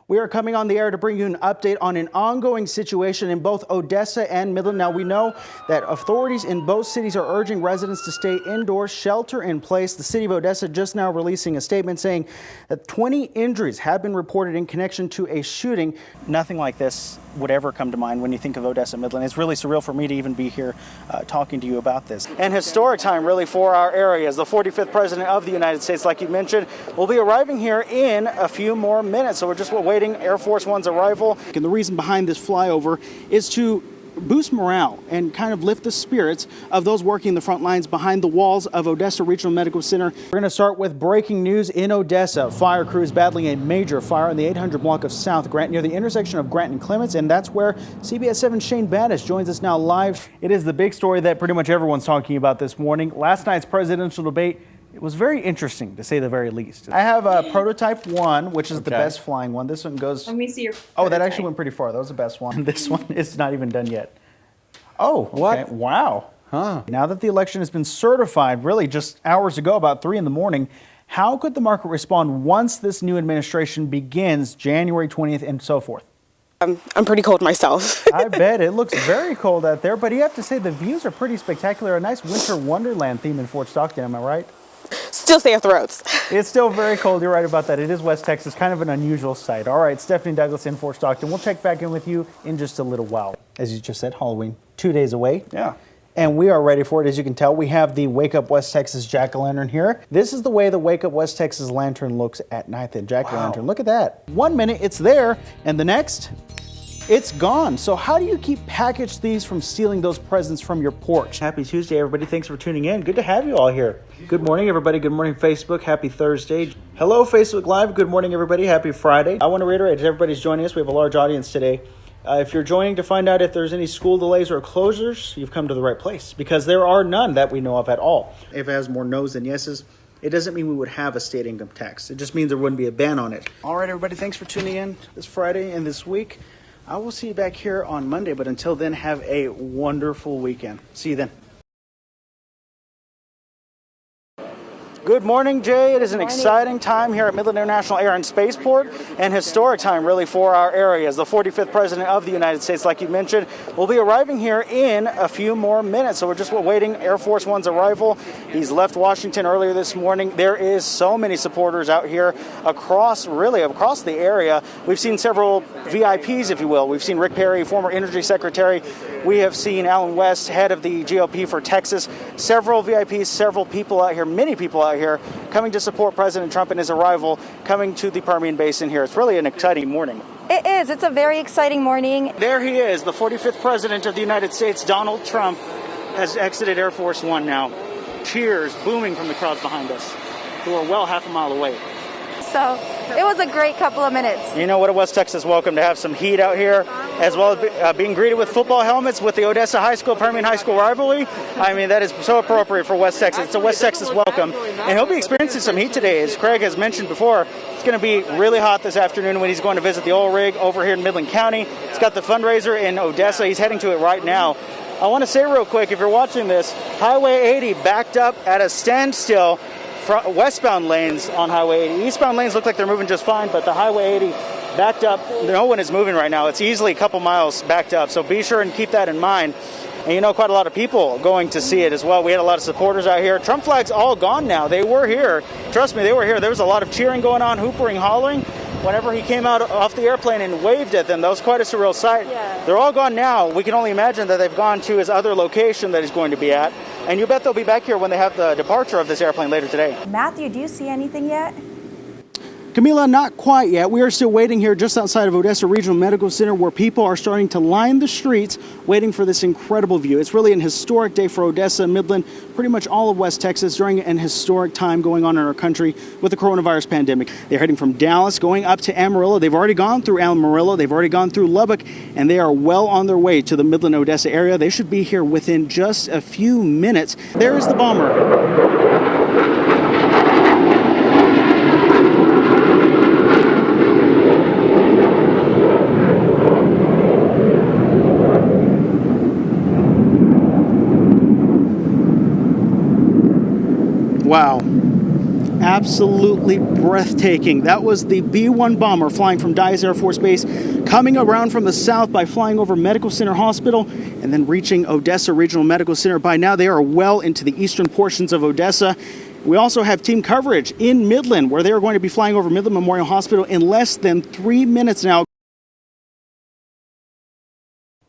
We are coming on the air to bring you an update on an ongoing situation in both Odessa and Midland. Now, we know that authorities in both cities are urging residents to stay indoors, shelter in place. The city of Odessa just now releasing a statement saying that 20 injuries have been reported in connection to a shooting. Nothing like this would ever come to mind when you think of Odessa, Midland. It's really surreal for me to even be here talking to you about this. And historic time really for our area, as the 45th president of the United States, like you mentioned, will be arriving here in a few more minutes. So we're just waiting Air Force One's arrival. And the reason behind this flyover is to boost morale and kind of lift the spirits of those working the front lines behind the walls of Odessa Regional Medical Center. We're going to start with breaking news in Odessa. Fire crews battling a major fire on the 800 block of South Grant near the intersection of Grant and Clements, and that's where CBS 7's Shane Battis joins us now live. It is the big story that pretty much everyone's talking about this morning. Last night's presidential debate, it was very interesting, to say the very least. I have a prototype one, which is the best flying one. This one goes... Let me see your prototype. Oh, that actually went pretty far. That was the best one. This one is not even done yet. Oh, what? Okay. Wow. Huh. Now that the election has been certified, really just hours ago, about 3 in the morning, how could the market respond once this new administration begins January 20th and so forth? I'm pretty cold myself. I bet. It looks very cold out there, but you have to say the views are pretty spectacular. A nice winter wonderland theme in Fort Stockton, am I right? Still stay off the roads. It's still very cold. You're right about that. It is West Texas, kind of an unusual sight. All right, Stephanie Douglas in Fort Stockton. We'll check back in with you in just a little while. As you just said, Halloween, 2 days away. Yeah. And we are ready for it. As you can tell, we have the Wake Up West Texas Jack-O-Lantern here. This is the way the Wake Up West Texas lantern looks at night, the Jack-O-Lantern. Wow. Look at that. 1 minute, it's there, and the next, it's gone. So how do you keep package thieves from stealing those presents from your porch? Happy Tuesday, everybody. Thanks for tuning in. Good to have you all here. Good morning, everybody. Good morning, Facebook. Happy Thursday. Hello, Facebook Live. Good morning, everybody. Happy Friday. I want to reiterate, as everybody's joining us, we have a large audience today. If you're joining to find out if there's any school delays or closures, you've come to the right place, because there are none that we know of at all. If it has more no's than yeses, it doesn't mean we would have a state income tax. It just means there wouldn't be a ban on it. All right, everybody. Thanks for tuning in this Friday and this week. I will see you back here on Monday, but until then, have a wonderful weekend. See you then. Good morning, Jay. It is an exciting time here at Midland International Air and Spaceport, and historic time really for our area. As the 45th president of the United States, like you mentioned, will be arriving here in a few more minutes. So we're just waiting Air Force One's arrival. He's left Washington earlier this morning. There is so many supporters out here across the area. We've seen several VIPs, if you will. We've seen Rick Perry, former Energy Secretary. We have seen Alan West, head of the GOP for Texas. Several VIPs, several people out here, many people out here coming to support President Trump and his arrival, coming to the Permian Basin here. It's really an exciting morning. It is. It's a very exciting morning. There he is, the 45th president of the United States, Donald Trump, has exited Air Force One now. Cheers booming from the crowds behind us, who are well half a mile away. So it was a great couple of minutes. You know what a West Texas welcome to have some heat out here, as well as being greeted with football helmets with the Odessa High School Permian High School rivalry. I mean, that is so appropriate for West Texas. It's a West Texas welcome, and he'll be experiencing some heat today. As Craig has mentioned before, it's going to be really hot this afternoon when he's going to visit the oil rig over here in Midland County. He's got the fundraiser in Odessa. He's heading to it right now. I want to say real quick, if you're watching this, Highway 80 backed up at a standstill. Westbound lanes on Highway 80. Eastbound lanes look like they're moving just fine, but the Highway 80 backed up. No one is moving right now. It's easily a couple miles backed up, so be sure and keep that in mind. And you know, quite a lot of people going to see it as well. We had a lot of supporters out here. Trump flags all gone now. They were here. Trust me, they were here. There was a lot of cheering going on, hoopering, hollering. Whenever he came out off the airplane and waved at them, that was quite a surreal sight. Yeah. They're all gone now. We can only imagine that they've gone to his other location that he's going to be at. And you bet they'll be back here when they have the departure of this airplane later today. Matthew, do you see anything yet? Camila, not quite yet. We are still waiting here just outside of Odessa Regional Medical Center, where people are starting to line the streets waiting for this incredible view. It's really an historic day for Odessa, Midland, pretty much all of West Texas during an historic time going on in our country with the coronavirus pandemic. They're heading from Dallas, going up to Amarillo. They've already gone through Amarillo. They've already gone through Lubbock, and they are well on their way to the Midland, Odessa area. They should be here within just a few minutes. There is the bomber. Wow. Absolutely breathtaking. That was the B-1 bomber flying from Dyess Air Force Base, coming around from the south by flying over Medical Center Hospital and then reaching Odessa Regional Medical Center. By now, they are well into the eastern portions of Odessa. We also have team coverage in Midland, where they are going to be flying over Midland Memorial Hospital in less than 3 minutes now.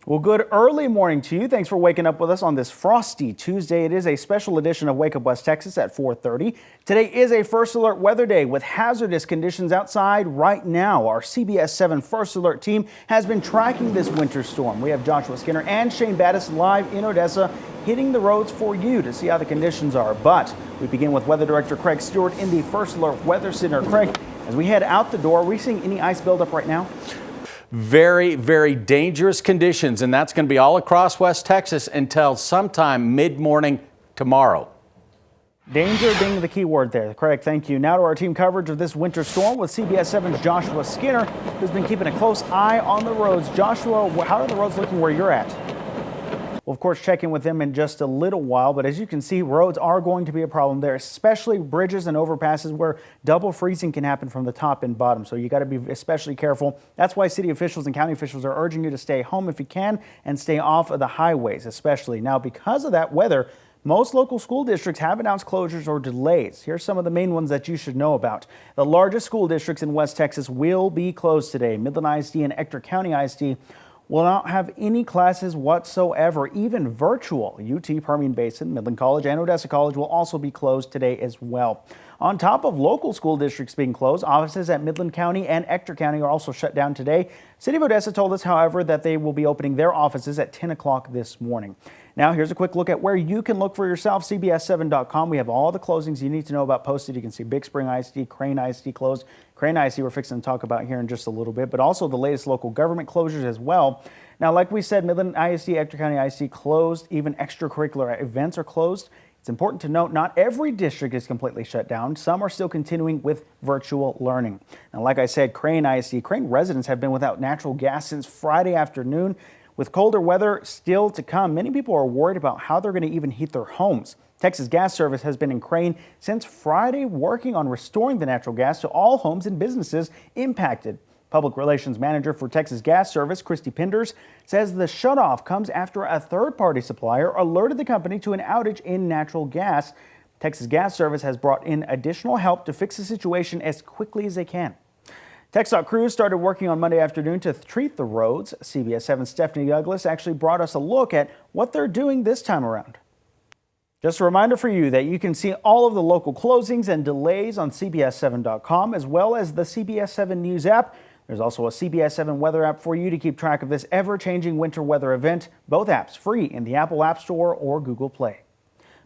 Well, good early morning to you. Thanks for waking up with us on this frosty Tuesday. It is a special edition of Wake Up West Texas at 4:30. Today is a First Alert weather day with hazardous conditions outside right now. Our CBS 7 First Alert team has been tracking this winter storm. We have Joshua Skinner and Shane Battis live in Odessa, hitting the roads for you to see how the conditions are. But we begin with Weather Director Craig Stewart in the First Alert Weather Center. Craig, as we head out the door, are we seeing any ice buildup right now? Very, very dangerous conditions, and that's going to be all across West Texas until sometime mid-morning tomorrow. Danger being the key word there. Craig, thank you. Now to our team coverage of this winter storm with CBS 7's Joshua Skinner, who's been keeping a close eye on the roads. Joshua, how are the roads looking where you're at? We'll, of course, check in with them in just a little while, but as you can see, roads are going to be a problem there, especially bridges and overpasses where double freezing can happen from the top and bottom. So you got to be especially careful. That's why city officials and county officials are urging you to stay home if you can and stay off of the highways, especially. Now, because of that weather, most local school districts have announced closures or delays. Here's some of the main ones that you should know about. The largest school districts in West Texas will be closed today. Midland ISD and Ector County ISD will not have any classes whatsoever, even virtual. UT, Permian Basin, Midland College, and Odessa College will also be closed today as well. On top of local school districts being closed, offices at Midland County and Ector County are also shut down today. City of Odessa told us, however, that they will be opening their offices at 10 o'clock this morning. Now, here's a quick look at where you can look for yourself. CBS7.com. We have all the closings you need to know about posted. You can see Big Spring ISD, Crane ISD closed. Crane ISD we're fixing to talk about here in just a little bit, but also the latest local government closures as well. Now, like we said, Midland ISD, Ector County ISD closed. Even extracurricular events are closed. It's important to note not every district is completely shut down. Some are still continuing with virtual learning. Now, like I said, Crane ISD, Crane residents have been without natural gas since Friday afternoon. With colder weather still to come, many people are worried about how they're going to even heat their homes. Texas Gas Service has been in Crane since Friday, working on restoring the natural gas to all homes and businesses impacted. Public Relations Manager for Texas Gas Service, Christy Penders, says the shutoff comes after a third-party supplier alerted the company to an outage in natural gas. Texas Gas Service has brought in additional help to fix the situation as quickly as they can. TxDOT crews started working on Monday afternoon to treat the roads. CBS 7's Stephanie Douglas actually brought us a look at what they're doing this time around. Just a reminder for you that you can see all of the local closings and delays on CBS7.com, as well as the CBS 7 News app. There's also a CBS 7 weather app for you to keep track of this ever-changing winter weather event. Both apps free in the Apple App Store or Google Play.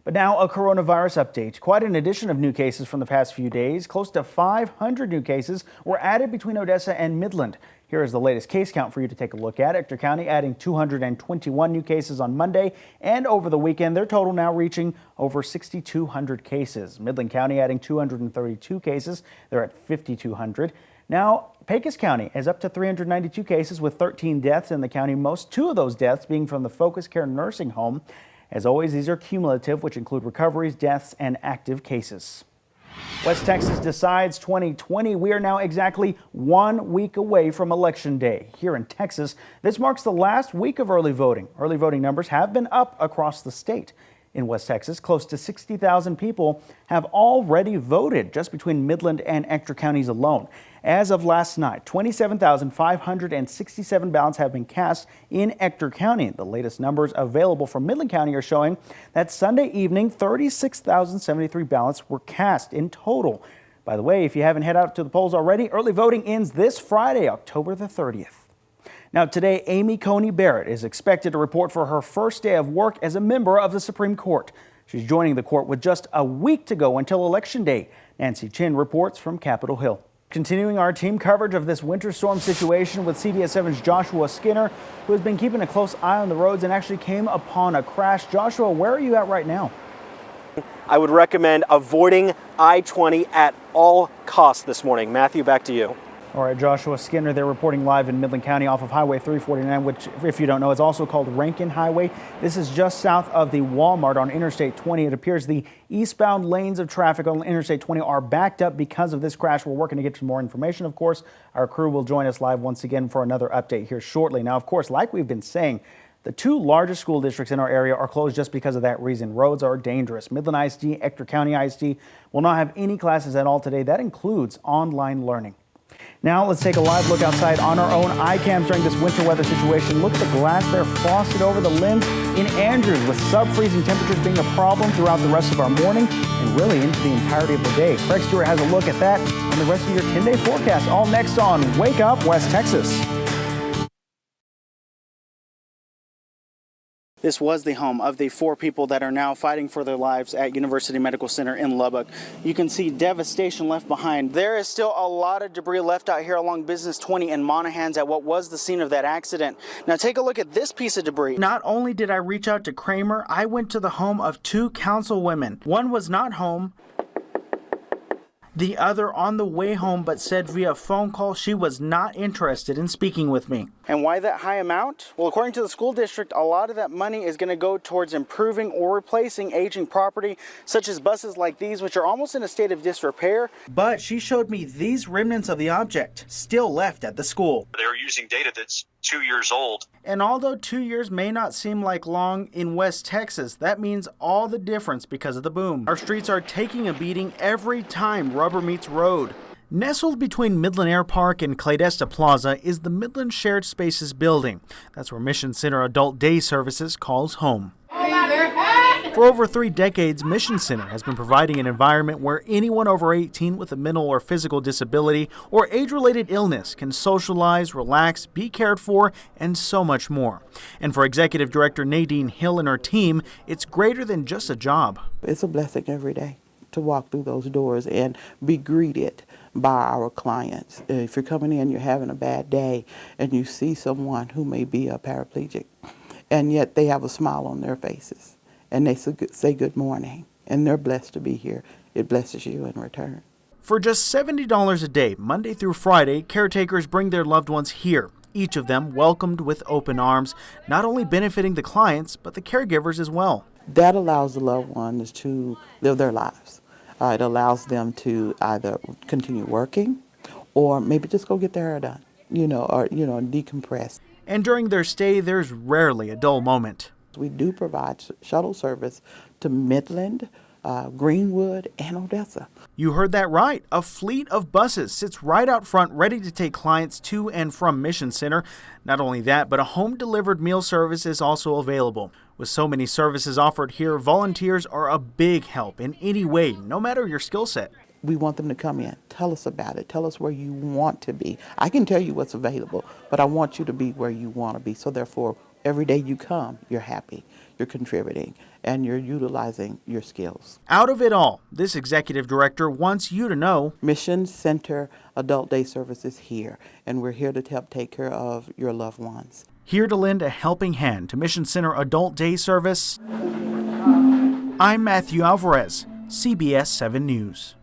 But now a coronavirus update. Quite an addition of new cases from the past few days. Close to 500 new cases were added between Odessa and Midland. Here is the latest case count for you to take a look at. Ector County adding 221 new cases on Monday, and over the weekend, their total now reaching over 6,200 cases. Midland County adding 232 cases. They're at 5,200. Now, Pecos County is up to 392 cases with 13 deaths in the county, two of those deaths being from the Focus Care Nursing Home. As always, these are cumulative, which include recoveries, deaths, and active cases. West Texas decides 2020. We are now exactly 1 week away from Election Day. Here in Texas, this marks the last week of early voting. Early voting numbers have been up across the state. In West Texas, close to 60,000 people have already voted just between Midland and Ector counties alone. As of last night, 27,567 ballots have been cast in Ector County. The latest numbers available from Midland County are showing that Sunday evening, 36,073 ballots were cast in total. By the way, if you haven't head out to the polls already, early voting ends this Friday, October the 30th. Now today, Amy Coney Barrett is expected to report for her first day of work as a member of the Supreme Court. She's joining the court with just a week to go until Election Day. Nancy Chin reports from Capitol Hill. Continuing our team coverage of this winter storm situation with CBS 7's Joshua Skinner, who has been keeping a close eye on the roads and actually came upon a crash. Joshua, where are you at right now? I would recommend avoiding I-20 at all costs this morning. Matthew, back to you. All right, Joshua Skinner, they're reporting live in Midland County off of Highway 349, which, if you don't know, is also called Rankin Highway. This is just south of the Walmart on Interstate 20. It appears the eastbound lanes of traffic on Interstate 20 are backed up because of this crash. We're working to get you more information, of course. Our crew will join us live once again for another update here shortly. Now, of course, like we've been saying, the two largest school districts in our area are closed just because of that reason. Roads are dangerous. Midland ISD, Ector County ISD will not have any classes at all today. That includes online learning. Now let's take a live look outside on our own iCams during this winter weather situation. Look at the glass there frosted over the limbs in Andrews, with sub-freezing temperatures being a problem throughout the rest of our morning and really into the entirety of the day. Craig Stewart has a look at that and the rest of your 10-day forecast, all next on Wake Up West Texas. This was the home of the 4 people that are now fighting for their lives at University Medical Center in Lubbock. You can see devastation left behind. There is still a lot of debris left out here along Business 20 and Montage's at what was the scene of that accident. Now take a look at this piece of debris. Not only did I reach out to Kramer, I went to the home of 2 councilwomen. One was not home, the other on the way home, but said via phone call she was not interested in speaking with me. And why that high amount? Well, according to the school district, a lot of that money is going to go towards improving or replacing aging property, such as buses like these, which are almost in a state of disrepair. But she showed me these remnants of the object still left at the school. They're using data that's 2 years old. And although 2 years may not seem like long in West Texas, that means all the difference because of the boom. Our streets are taking a beating every time rubber meets road. Nestled between Midland Air Park and Cladesta Plaza is the Midland Shared Spaces building. That's where Mission Center Adult Day Services calls home. For over 3 decades, Mission Center has been providing an environment where anyone over 18 with a mental or physical disability or age-related illness can socialize, relax, be cared for, and so much more. And for Executive Director Nadine Hill and her team, it's greater than just a job. It's a blessing every day to walk through those doors and be greeted by our clients. If you're coming in, you're having a bad day, and you see someone who may be a paraplegic, and yet they have a smile on their faces, and they say good morning, and they're blessed to be here. It blesses you in return. For just $70 a day, Monday through Friday, caretakers bring their loved ones here, each of them welcomed with open arms, not only benefiting the clients, but the caregivers as well. That allows the loved ones to live their lives. It allows them to either continue working or maybe just go get their hair done, or decompress. And during their stay, there's rarely a dull moment. We do provide shuttle service to Midland, Greenwood, and Odessa. You heard that right. A fleet of buses sits right out front ready to take clients to and from Mission Center. Not only that, but a home-delivered meal service is also available. With so many services offered here, volunteers are a big help in any way, no matter your skill set. We want them to come in, tell us about it, tell us where you want to be. I can tell you what's available, but I want you to be where you want to be. So therefore, every day you come, you're happy, you're contributing, and you're utilizing your skills. Out of it all, this executive director wants you to know Mission Center Adult Day Service is here, and we're here to help take care of your loved ones. Here to lend a helping hand to Mission Center Adult Day Service, I'm Matthew Alvarez, CBS 7 News.